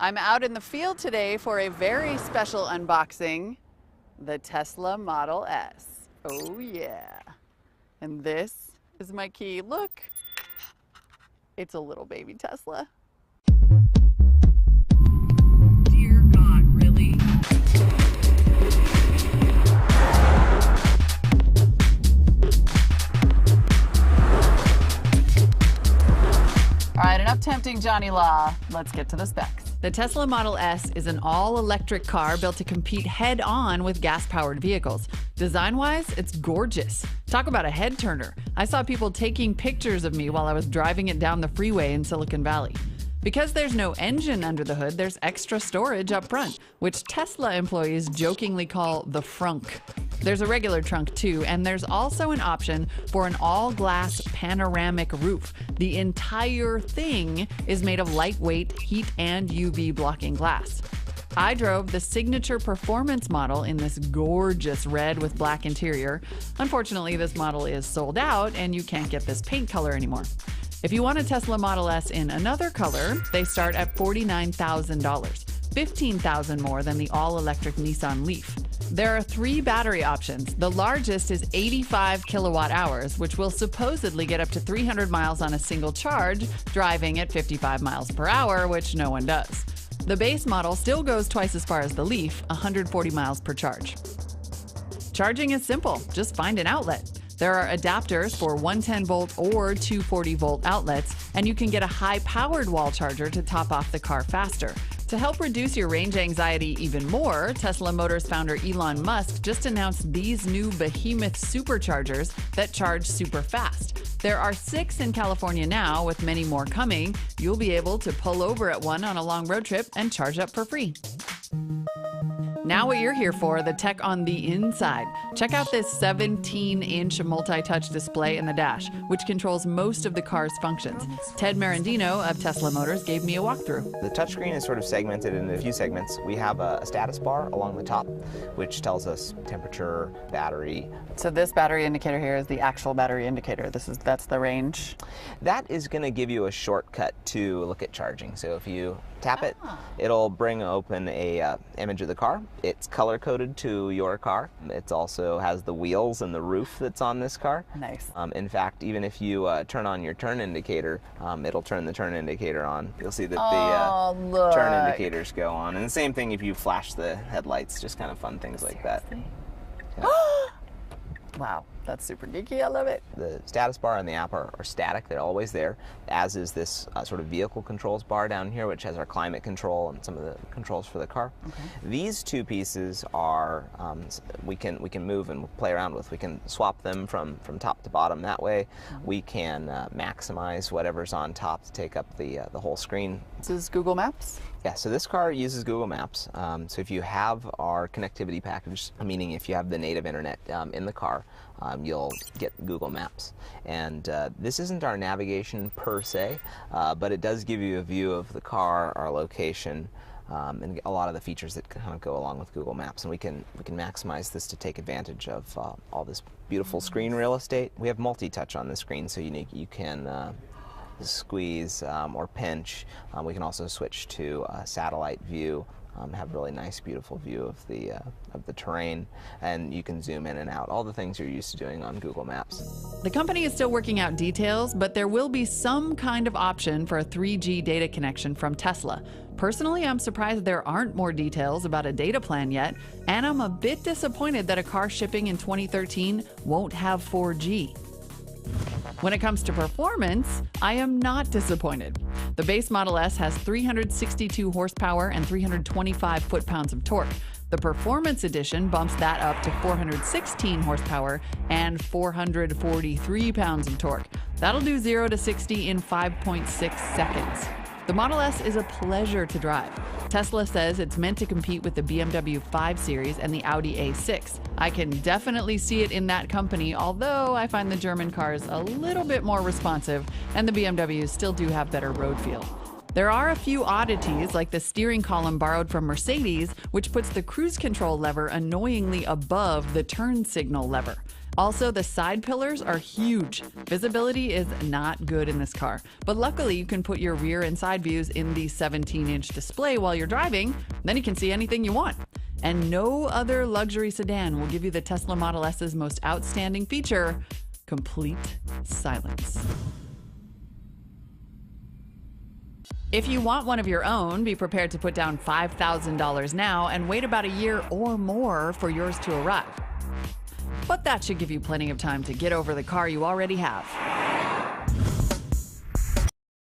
I'm out in the field today for a very special unboxing, the Tesla Model S. Oh yeah. And this is my key. Look, it's a little baby Tesla. Dear God, really? All right, enough tempting Johnny Law. Let's get to the specs. The Tesla Model S is an all-electric car built to compete head-on with gas-powered vehicles. Design-wise, it's gorgeous. Talk about a head-turner. I saw people taking pictures of me while I was driving it down the freeway in Silicon Valley. Because there's no engine under the hood, there's extra storage up front, which Tesla employees jokingly call the frunk. There's a regular trunk too, and there's also an option for an all-glass panoramic roof. The entire thing is made of lightweight heat and UV blocking glass. I drove the signature performance model in this gorgeous red with black interior. Unfortunately, this model is sold out and you can't get this paint color anymore. If you want a Tesla Model S in another color, they start at $49,000, $15,000 more than the all-electric Nissan Leaf. There are 3 battery options. The largest is 85 kilowatt hours, which will supposedly get up to 300 miles on a single charge, driving at 55 miles per hour, which no one does. The base model still goes twice as far as the Leaf, 140 miles per charge. Charging is simple. Just find an outlet. There are adapters for 110-volt or 240-volt outlets, and you can get a high-powered wall charger to top off the car faster. To help reduce your range anxiety even more, Tesla Motors founder Elon Musk just announced these new behemoth superchargers that charge super fast. There are 6 in California now, with many more coming. You'll be able to pull over at one on a long road trip and charge up for free. Now what you're here for, the tech on the inside. Check out this 17-inch multi-touch display in the dash, which controls most of the car's functions. Ted Marandino of Tesla Motors gave me a walkthrough. The touchscreen is sort of segmented into a few segments. We have a status bar along the top, which tells us temperature, battery. So this battery indicator here is the actual battery indicator. That's the range. That is going to give you a shortcut to look at charging. So if you tap it, it'll bring open a image of the car. It's color-coded to your car. It also has the wheels and the roof that's on this car. Nice. In fact, even if you turn on your turn indicator, it'll turn the turn indicator on. You'll see that the turn indicators go on. And the same thing if you flash the headlights, just kind of fun things like that. Yeah. Wow, that's super geeky. I love it. The status bar and the app are static. They're always there, as is this sort of vehicle controls bar down here, which has our climate control and some of the controls for the car. Okay. These 2 pieces are we can move and play around with. We can swap them from top to bottom that way. We can maximize whatever's on top to take up the whole screen. This is Google Maps? Yeah, so this car uses Google Maps. So if you have our connectivity package, meaning if you have the native internet in the car, you'll get Google Maps. And this isn't our navigation per se, but it does give you a view of the car, our location, and a lot of the features that kind of go along with Google Maps. And we can maximize this to take advantage of all this beautiful screen real estate. We have multi-touch on the screen, so you can squeeze or pinch. We can also switch to satellite view, have a really nice, beautiful view of the terrain, and you can zoom in and out. All the things you're used to doing on Google Maps. The company is still working out details, but there will be some kind of option for a 3G data connection from Tesla. Personally, I'm surprised there aren't more details about a data plan yet, and I'm a bit disappointed that a car shipping in 2013 won't have 4G. When it comes to performance, I am not disappointed. The base Model S has 362 horsepower and 325 foot-pounds of torque. The Performance Edition bumps that up to 416 horsepower and 443 pounds of torque. That'll do 0 to 60 in 5.6 seconds. The Model S is a pleasure to drive. Tesla says it's meant to compete with the BMW 5 Series and the Audi A6. I can definitely see it in that company, although I find the German cars a little bit more responsive, and the BMWs still do have better road feel. There are a few oddities, like the steering column borrowed from Mercedes, which puts the cruise control lever annoyingly above the turn signal lever. Also, the side pillars are huge. Visibility is not good in this car, but luckily you can put your rear and side views in the 17-inch display while you're driving, then you can see anything you want. And no other luxury sedan will give you the Tesla Model S's most outstanding feature, complete silence. If you want one of your own, be prepared to put down $5,000 now and wait about a year or more for yours to arrive. But that should give you plenty of time to get over the car you already have.